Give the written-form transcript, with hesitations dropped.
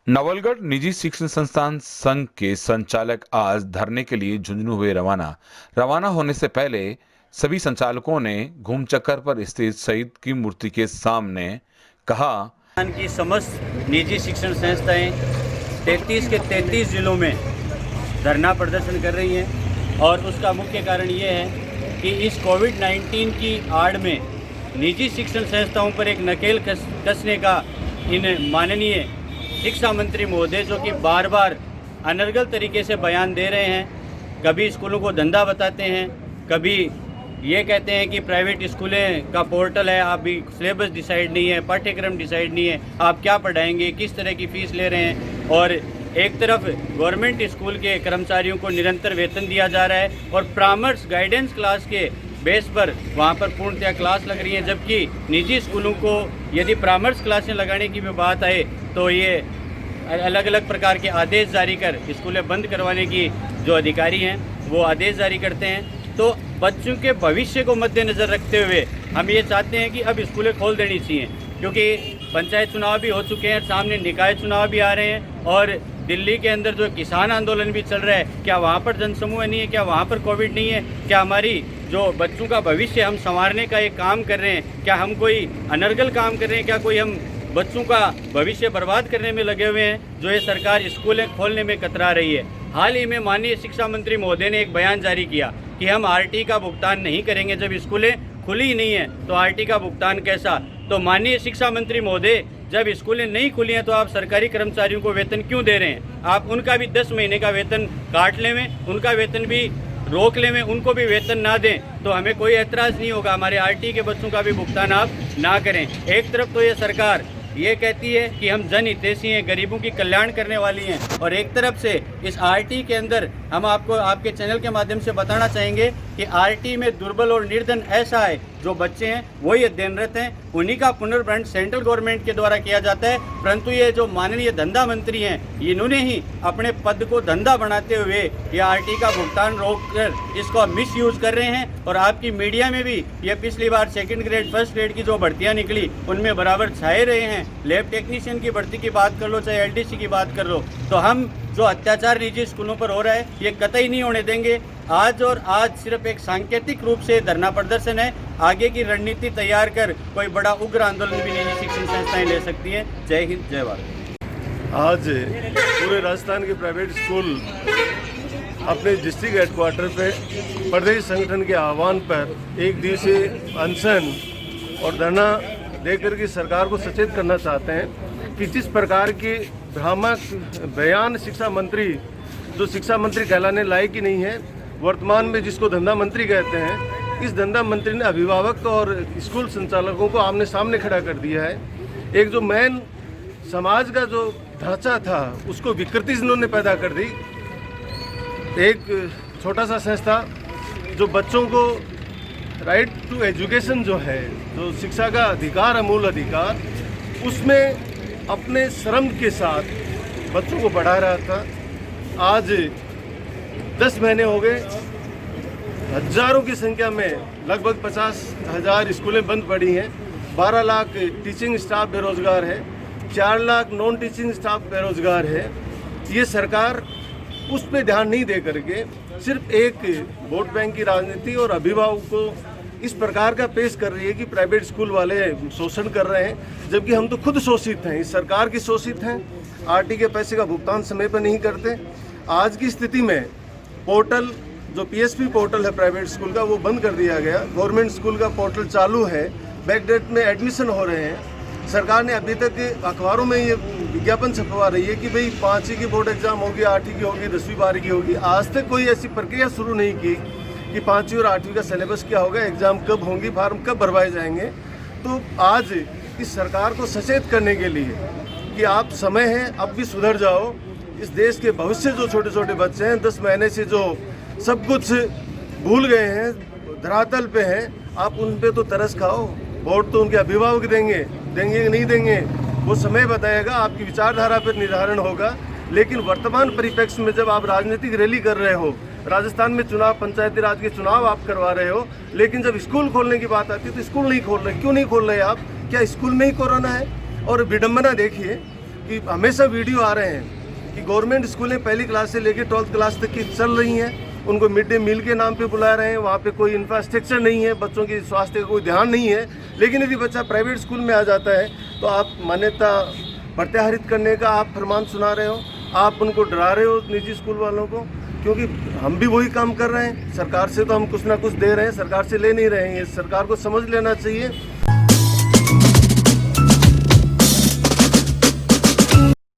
नवलगढ़ निजी शिक्षण संस्थान संघ के संचालक आज धरने के लिए झुंझुनू हुए रवाना होने से पहले सभी संचालकों ने घूम चक्कर पर स्थित शहीद की मूर्ति के सामने कहा की समस्त निजी शिक्षण संस्थाएं 33 के 33 जिलों में धरना प्रदर्शन कर रही हैं और उसका मुख्य कारण ये है कि इस कोविड-19 की आड़ में निजी शिक्षण संस्थाओं पर एक नकेल कसने का इन माननीय शिक्षा मंत्री महोदय जो कि बार बार अनर्गल तरीके से बयान दे रहे हैं, कभी स्कूलों को धंधा बताते हैं, कभी ये कहते हैं कि प्राइवेट स्कूलें का पोर्टल है, आप भी सिलेबस डिसाइड नहीं है, पाठ्यक्रम डिसाइड नहीं है, आप क्या पढ़ाएंगे, किस तरह की फ़ीस ले रहे हैं। और एक तरफ गवर्नमेंट स्कूल के कर्मचारियों को निरंतर वेतन दिया जा रहा है और परामर्श गाइडेंस क्लास के बेस पर वहाँ पर पूर्णतः क्लास लग रही है, जबकि निजी स्कूलों को यदि परामर्श क्लासें लगाने की भी बात आए तो ये अलग अलग प्रकार के आदेश जारी कर स्कूलें बंद करवाने की जो अधिकारी हैं वो आदेश जारी करते हैं। तो बच्चों के भविष्य को मद्देनज़र रखते हुए हम ये चाहते हैं कि अब स्कूलें खोल देनी चाहिए, क्योंकि पंचायत चुनाव भी हो चुके हैं, सामने निकाय चुनाव भी आ रहे हैं और दिल्ली के अंदर जो किसान आंदोलन भी चल रहा है, क्या वहाँ पर जनसमूह नहीं है, क्या वहाँ पर कोविड नहीं है, क्या हमारी जो बच्चों का भविष्य हम संवारने का एक काम कर रहे हैं, क्या हम कोई अनर्गल काम कर रहे हैं, क्या कोई हम बच्चों का भविष्य बर्बाद करने में लगे हुए हैं, जो ये सरकार स्कूलें खोलने में कतरा रही है। हाल ही में माननीय शिक्षा मंत्री महोदय ने एक बयान जारी किया कि हम आरटी का भुगतान नहीं करेंगे, जब स्कूलें खुली ही नहीं है तो आरटी का भुगतान कैसा। तो माननीय शिक्षा मंत्री महोदय, जब स्कूलें नहीं खुली हैं तो आप सरकारी कर्मचारियों को वेतन क्यों दे रहे हैं? आप उनका भी 10 महीने का वेतन काट लें, उनका वेतन भी रोक लें, उनको भी वेतन ना दें तो हमें कोई एतराज़ नहीं होगा। हमारे आरटी के बच्चों का भी भुगतान आप ना करें। एक तरफ तो ये सरकार ये कहती है कि हम जन हितैषी हैं, गरीबों की कल्याण करने वाली हैं, और एक तरफ से इस आरटी के अंदर हम आपको आपके चैनल के माध्यम से बताना चाहेंगे कि आरटी में दुर्बल और निर्धन ऐसा है, जो बच्चे हैं वही अध्ययनरत हैं, उन्हीं का पुनर्भरण सेंट्रल गवर्नमेंट के द्वारा किया जाता है। परंतु ये जो माननीय धंधा मंत्री हैं, इन्होंने ही अपने पद को धंधा बनाते हुए ये आरटी का भुगतान रोककर इसको मिस यूज़ कर रहे हैं। और आपकी मीडिया में भी ये पिछली बार 2nd ग्रेड 1st ग्रेड की जो भर्तियाँ निकली उनमें बराबर छाए रहे हैं। लैब टेक्नीशियन की भर्ती की बात कर लो, चाहे एलडीसी की बात कर लो, तो हम जो अत्याचार निजी स्कूलों पर हो रहा है ये कतई नहीं होने देंगे। आज सिर्फ एक सांकेतिक रूप से धरना प्रदर्शन है, आगे की रणनीति तैयार कर कोई बड़ा उग्र आंदोलन भी निजी शिक्षण संस्थाएं ले सकती हैं। जय हिंद, जय भारत। आज पूरे राजस्थान के प्राइवेट स्कूल अपने डिस्ट्रिक्ट हेडक्वार्टर पे प्रदेश संगठन के आह्वान पर एक दिवसीय अनशन और धरना देकर के सरकार को सचेत करना चाहते हैं कि जिस प्रकार के भ्रामक बयान शिक्षा मंत्री, जो शिक्षा मंत्री कहलाने लायक ही नहीं है, वर्तमान में जिसको धंधा मंत्री कहते हैं, इस धंधा मंत्री ने अभिभावक और स्कूल संचालकों को आमने सामने खड़ा कर दिया है। एक जो मेन समाज का जो ढांचा था उसको विकृति इन्होंने पैदा कर दी। एक छोटा सा संस्था जो बच्चों को राइट टू एजुकेशन जो है, जो शिक्षा का अधिकार है, मूल अधिकार, उसमें अपने श्रम के साथ बच्चों को बढ़ा रहा था। आज 10 महीने हो गए, हजारों की संख्या में लगभग 50,000 स्कूलें बंद पड़ी हैं, 12 लाख टीचिंग स्टाफ बेरोजगार है, 4 लाख नॉन टीचिंग स्टाफ बेरोजगार है। ये सरकार उस पर ध्यान नहीं दे करके सिर्फ एक वोट बैंक की राजनीति और अभिभावक को इस प्रकार का पेश कर रही है कि प्राइवेट स्कूल वाले शोषण कर रहे हैं, जबकि हम तो खुद शोषित हैं, इस सरकार की शोषित हैं। आरटी के पैसे का भुगतान समय पर नहीं करते। आज की स्थिति में पोर्टल, जो पीएसपी पोर्टल है प्राइवेट स्कूल का, वो बंद कर दिया गया। गवर्नमेंट स्कूल का पोर्टल चालू है, बैकडेट में एडमिशन हो रहे हैं। सरकार ने अभी तक अखबारों में ये विज्ञापन छपवा रही है कि भाई 5वीं की बोर्ड एग्जाम होगी, 8वीं की होगी, 10वीं 12वीं की होगी। आज तक कोई ऐसी प्रक्रिया शुरू नहीं की कि 5वीं और 8वीं का सिलेबस क्या होगा, एग्ज़ाम कब होंगी, फार्म कब भरवाए जाएंगे। तो आज इस सरकार को सचेत करने के लिए कि आप समय है, अब भी सुधर जाओ। इस देश के भविष्य जो छोटे छोटे बच्चे हैं, 10 महीने से जो सब कुछ भूल गए हैं, धरातल पे हैं, आप उन पे तो तरस खाओ। वोट तो उनके अभिभावक देंगे कि नहीं देंगे वो समय बताएगा, आपकी विचारधारा पर निर्धारण होगा। लेकिन वर्तमान परिप्रेक्ष्य में जब आप राजनीतिक रैली कर रहे हो, राजस्थान में चुनाव, पंचायती राज के चुनाव आप करवा रहे हो, लेकिन जब स्कूल खोलने की बात आती है तो स्कूल नहीं खोल रहे। क्यों नहीं खोल रहे आप? क्या स्कूल में ही कोरोना है? और विडंबना देखिए, कि हमेशा वीडियो आ रहे हैं कि गवर्नमेंट स्कूलें पहली क्लास से लेकर 12th क्लास तक की चल रही हैं, उनको मिड डे मील के नाम पे बुला रहे हैं, वहाँ पे कोई इंफ्रास्ट्रक्चर नहीं है, बच्चों के स्वास्थ्य का कोई ध्यान नहीं है। लेकिन यदि बच्चा प्राइवेट स्कूल में आ जाता है तो आप मान्यता प्रत्याहरित करने का आप फरमान सुना रहे हो, आप उनको डरा रहे हो निजी स्कूल वालों को, क्योंकि हम भी वही काम कर रहे हैं। सरकार से तो हम कुछ ना कुछ दे रहे हैं, सरकार से ले नहीं रहे हैं। सरकार को समझ लेना चाहिए